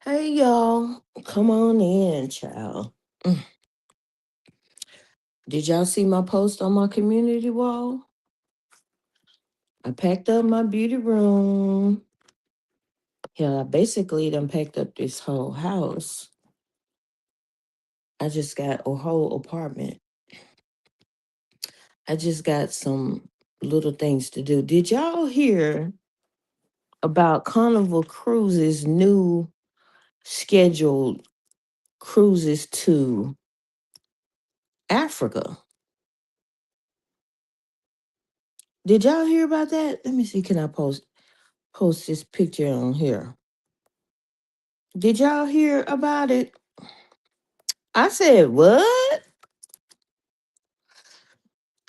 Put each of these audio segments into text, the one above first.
Hey y'all, come on in, child. Mm. Did y'all see my post on my community wall? I packed up my beauty room. Yeah, I basically done packed up this whole house. I just got a whole apartment. I just got some little things to do. Did y'all hear about Carnival Cruises' new scheduled cruises to Africa? Did y'all hear about that? Let me see. Can I post this picture on here? Did y'all hear about it? I said, what?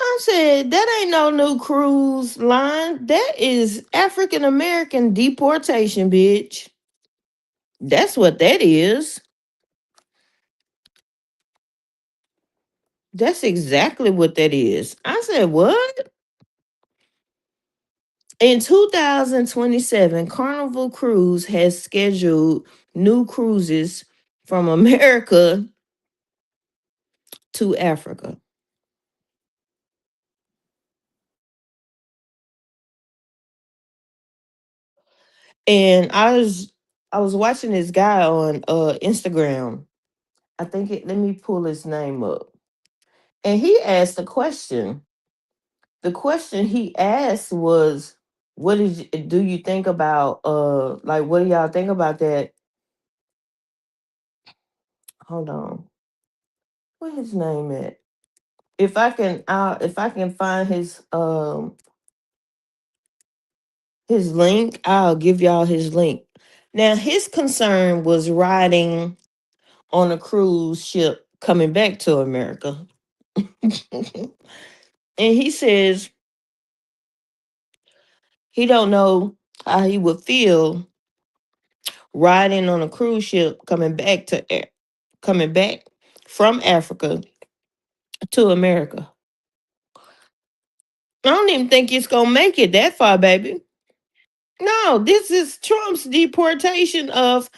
I said, that ain't no new cruise line. That is African American deportation, bitch. That's what that is. That's exactly what that is. I said, what? In 2027, Carnival Cruise has scheduled new cruises from America to Africa. And I was watching this guy on Instagram. I think let me pull his name up. And he asked a question. The question he asked was, do you think about like what do y'all think about that? Hold on. What his name at? If I can find his link, I'll give y'all his link. Now his concern was riding on a cruise ship coming back to America. And he says he don't know how he would feel riding on a cruise ship coming back from Africa to America. I don't even think it's gonna make it that far, baby. No, this is Trump's deportation of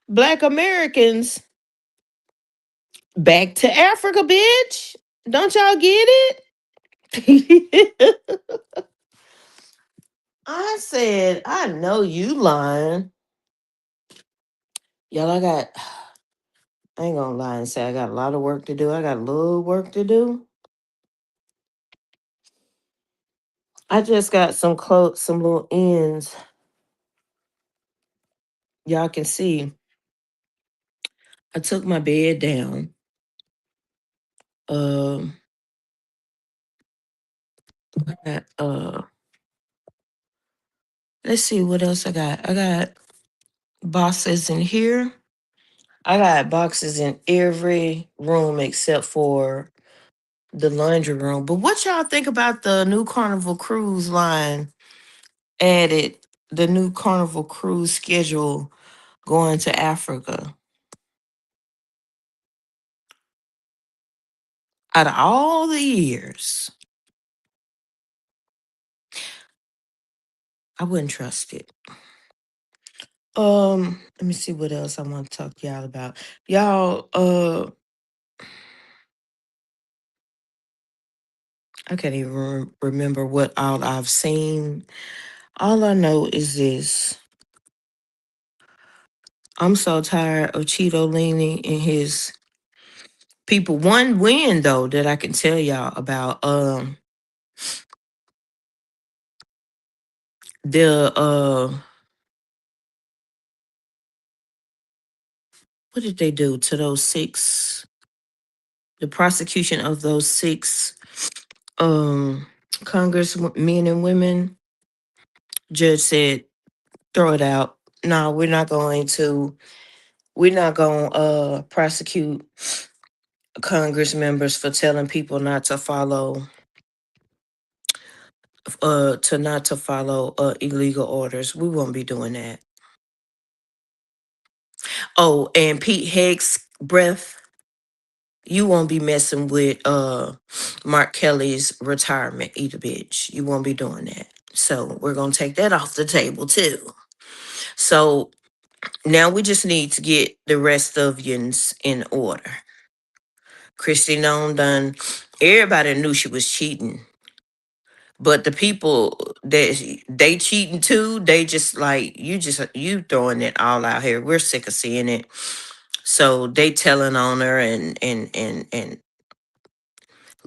Black Americans back to Africa, bitch. Don't y'all get it? I said, I know you lying. Y'all, I ain't gonna lie and say I got a lot of work to do. I got a little work to do. I just got some little ends. Y'all can see I took my bed down. Um, I got, let's see what else I got. I got boxes in here. I got boxes in every room except for the laundry room. But what y'all think about the new Carnival Cruise line added the new Carnival Cruise schedule going to Africa? Out of all the years, I wouldn't trust it. Let me see what else I want to talk to y'all about. Y'all, I can't even remember what all I've seen. All I know is this. I'm so tired of Cheeto leaning and his people. One win though that I can tell y'all about. The what did they do to those six? The prosecution of those six congressmen and women. Judge said, throw it out. No, we're not going to prosecute Congress members for telling people not to follow illegal orders. We won't be doing that. Oh, and Pete Heggs breath, you won't be messing with Mark Kelly's retirement either, bitch. You won't be doing that. So we're gonna take that off the table too. So Now we just need to get the rest of yins in order. Christy Nome done. Everybody knew she was cheating, but the people that they cheating too, they just like you throwing it all out here. We're sick of seeing it. So they telling on her and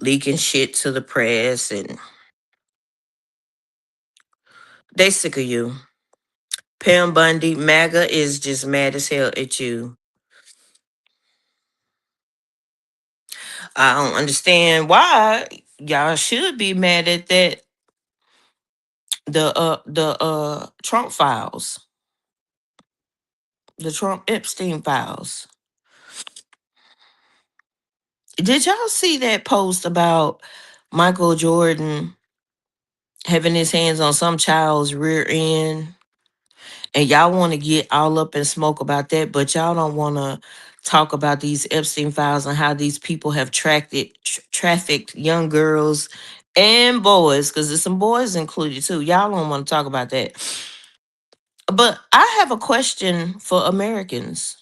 leaking shit to the press, and they sick of you. Pam Bundy, MAGA is just mad as hell at you. I don't understand why y'all should be mad at that. The Trump files, the Trump Epstein files. Did y'all see that post about Michael Jordan having his hands on some child's rear end? And y'all want to get all up in smoke about that, but y'all don't want to talk about these Epstein files and how these people have trafficked young girls and boys, because there's some boys included too. Y'all don't want to talk about that. But I have a question for Americans.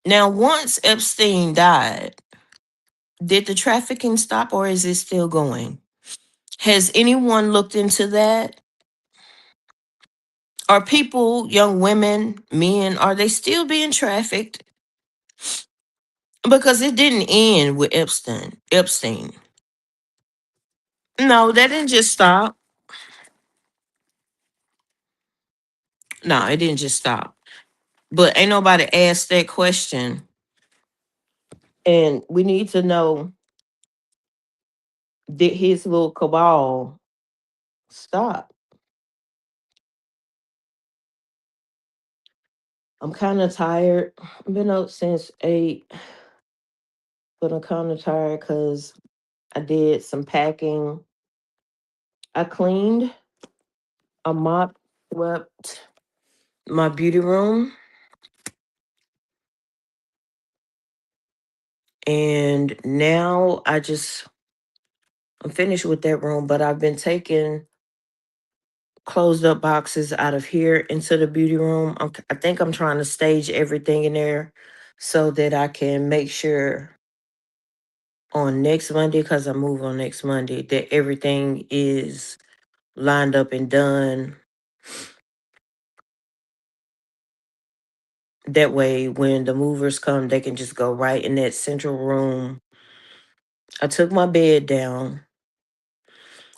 Now, once Epstein died, did the trafficking stop or is it still going? Has anyone looked into that? Are people, young women, men, are they still being trafficked? Because it didn't end with Epstein. Epstein. No, that didn't just stop. No, it didn't just stop. But ain't nobody asked that question. And we need to know, did his little cabal stop? I'm kind of tired. I've been up since 8, but I'm kind of tired because I did some packing. I cleaned, I mopped, swept my beauty room, and now I'm finished with that room, but I've been taking closed up boxes out of here into the beauty room. I think I'm trying to stage everything in there so that I can make sure on next Monday, because I move on next Monday, that everything is lined up and done. That way, when the movers come, they can just go right in that central room. I took my bed down.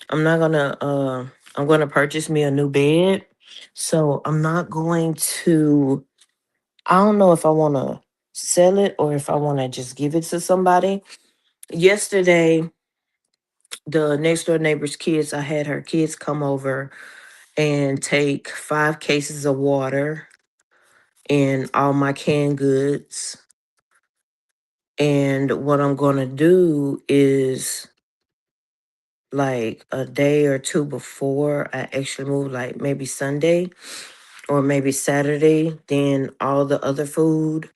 I'm not gonna I'm gonna purchase me a new bed. So I'm not going to, I don't know if I wanna sell it or if I wanna just give it to somebody. Yesterday, the next door neighbor's kids, I had her kids come over and take 5 cases of water and all my canned goods. And what I'm gonna do is, like a day or two before I actually move, like maybe Sunday or maybe Saturday, then all the other food,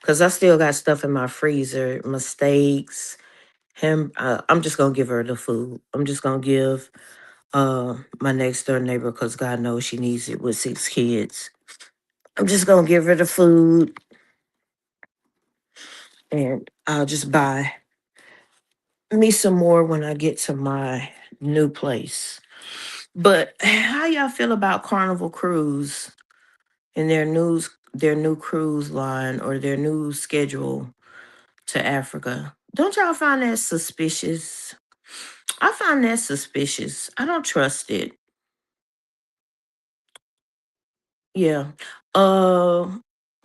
because I still got stuff in my freezer, my steaks, I'm just gonna give her the food. I'm just gonna give my next door neighbor, because God knows she needs it with 6 kids. I'm just gonna give her the food, and I'll just buy me some more when I get to my new place. But how y'all feel about Carnival Cruise and their new cruise line or their new schedule to Africa? Don't y'all find that suspicious? I find that suspicious. I don't trust it. Yeah. Uh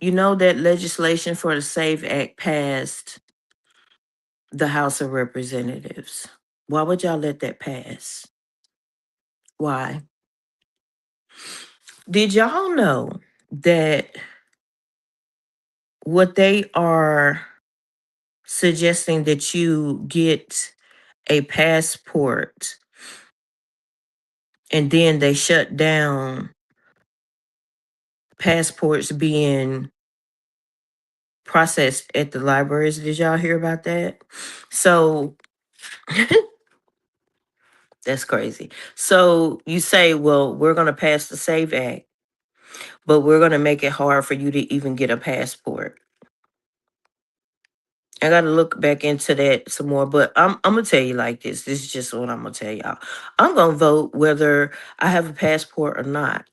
you know that legislation for the SAVE Act passed the House of Representatives. Why would y'all let that pass? Why? Did y'all know that what they are suggesting, that you get a passport and then they shut down passports being processed at the libraries? Did y'all hear about that? So that's crazy. So you say, well, we're going to pass the SAVE Act. but we're going to make it hard for you to even get a passport. I got to look back into that some more, but I'm going to tell you like this. This is just what I'm going to tell y'all. I'm going to vote whether I have a passport or not.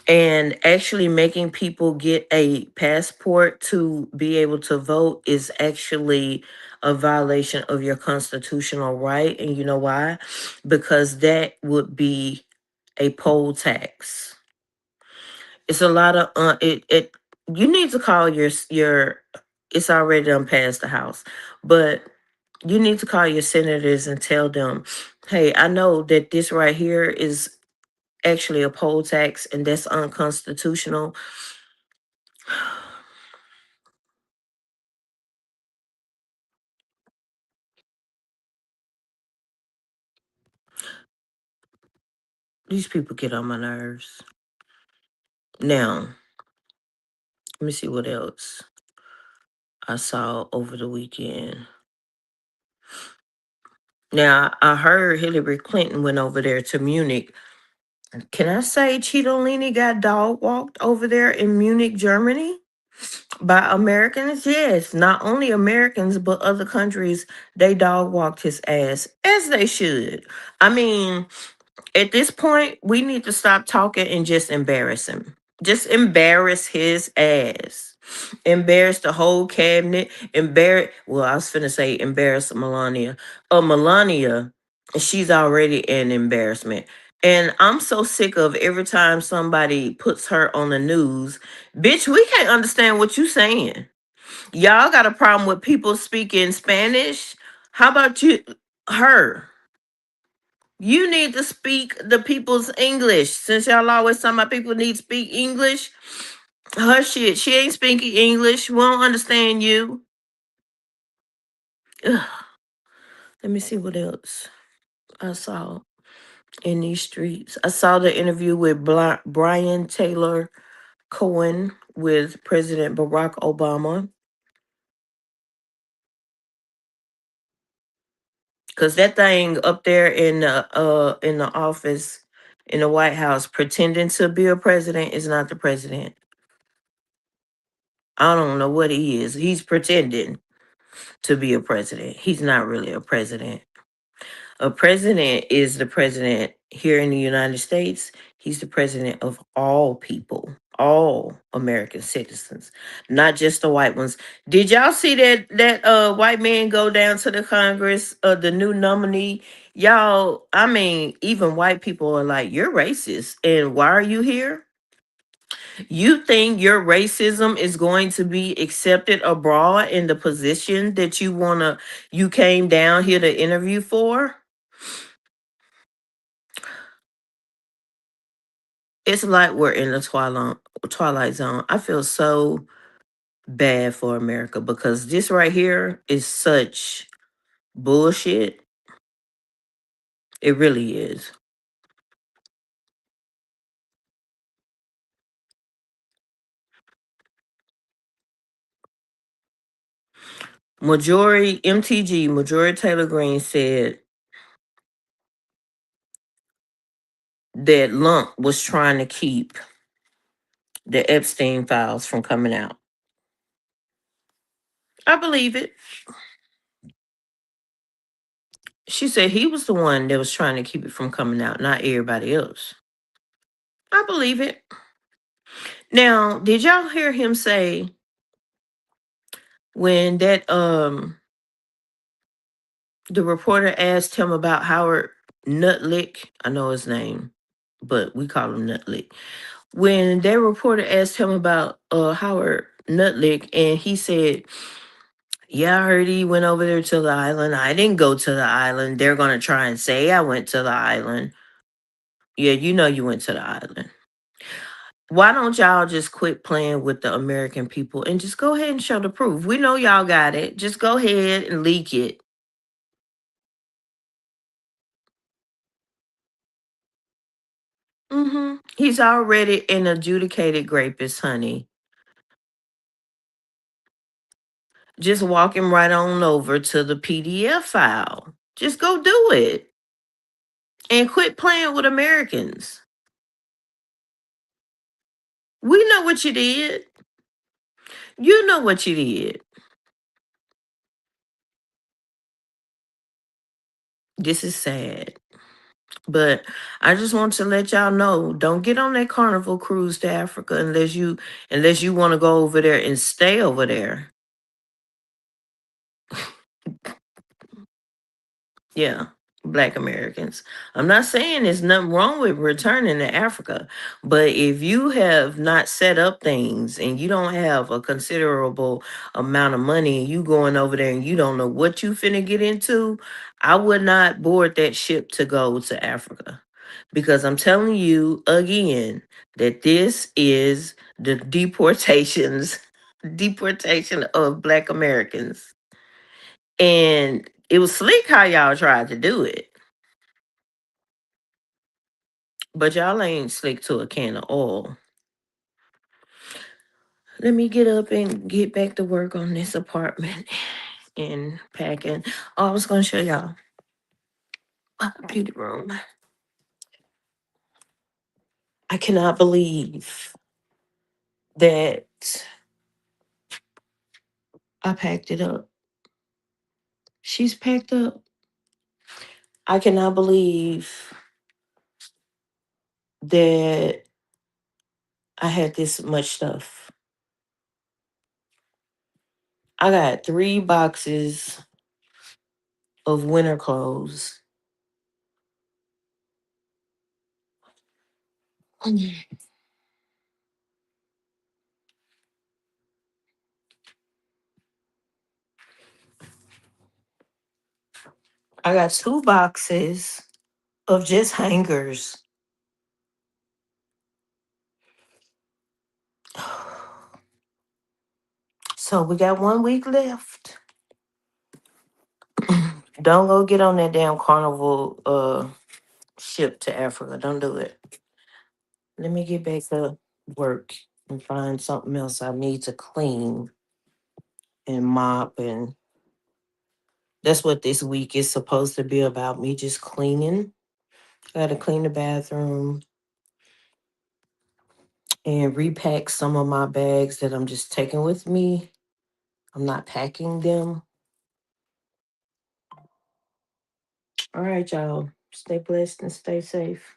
And actually making people get a passport to be able to vote is actually a violation of your constitutional right. And you know why? Because that would be a poll tax. It's a lot of it you need to call your it's already done past the house, but you need to call your senators and tell them, hey, I know that this right here is actually a poll tax and that's unconstitutional. These people get on my nerves. Now, let me see what else I saw over the weekend. Now, I heard Hillary Clinton went over there to Munich. Can I say Cheetolini got dog walked over there in Munich, Germany? By Americans? Yes. Not only Americans, but other countries, they dog walked his ass, as they should. I mean, at this point, we need to stop talking and just embarrass him. Just embarrass his ass. Embarrass the whole cabinet. Well, I was finna say embarrass Melania. Melania, she's already an embarrassment. And I'm so sick of every time somebody puts her on the news. Bitch, we can't understand what you saying. Y'all got a problem with people speaking Spanish? How about you, her? You need to speak the people's English. Since y'all always talking about people need to speak English, her shit, she ain't speaking English. We don't understand you. Ugh. Let me see what else I saw in these streets. I saw the interview with Brian Taylor Cohen with President Barack Obama. Cause that thing up there in the office in the White House pretending to be a president is not the president. I don't know what he is. He's pretending to be a president. He's not really a president. A president is the president here in the United States. He's the president of all people, all American citizens, not just the white ones. Did y'all see that white man go down to the Congress, the new nominee? Y'all, I mean, even white people are like, you're racist. And why are you here? You think your racism is going to be accepted abroad in the position that you came down here to interview for? It's like we're in the twilight zone. I feel so bad for America because this right here is such bullshit. It really is. Majority Taylor Greene said that Lump was trying to keep the Epstein files from coming out. I believe it. She said he was the one that was trying to keep it from coming out, not everybody else. I believe it. Now, did y'all hear him say when that the reporter asked him about Howard Nutlick? I know his name, but we call him Nutlick. When that reporter asked him about Howard Nutlick, and he said, yeah, I heard he went over there to the island. I didn't go to the island. They're gonna try and say I went to the island. Yeah, you know you went to the island. Why don't y'all just quit playing with the American people and just go ahead and show the proof? We know y'all got it. Just go ahead and leak it. He's already an adjudicated rapist, honey. Just walk him right on over to the PDF file. Just go do it. And quit playing with Americans. We know what you did. You know what you did. This is sad. But I just want to let y'all know, don't get on that Carnival cruise to Africa unless you want to go over there and stay over there. Yeah, Black Americans. I'm not saying there's nothing wrong with returning to Africa, but if you have not set up things and you don't have a considerable amount of money and you going over there and you don't know what you finna get into, I would not board that ship to go to Africa. Because I'm telling you again that this is the deportation of Black Americans. And it was slick how y'all tried to do it. But y'all ain't slick to a can of oil. Let me get up and get back to work on this apartment and packing. Oh, I was gonna show y'all my beauty room. I cannot believe that I packed it up. She's packed up. I cannot believe that I had this much stuff. I got 3 boxes of winter clothes. I got 2 boxes of just hangers. So we got 1 week left. Don't go get on that damn Carnival ship to Africa. Don't do it. Let me get back to work and find something else I need to clean and mop, and that's what this week is supposed to be about, me just cleaning. I gotta clean the bathroom and repack some of my bags that I'm just taking with me. I'm not packing them. All right, y'all. Stay blessed and stay safe.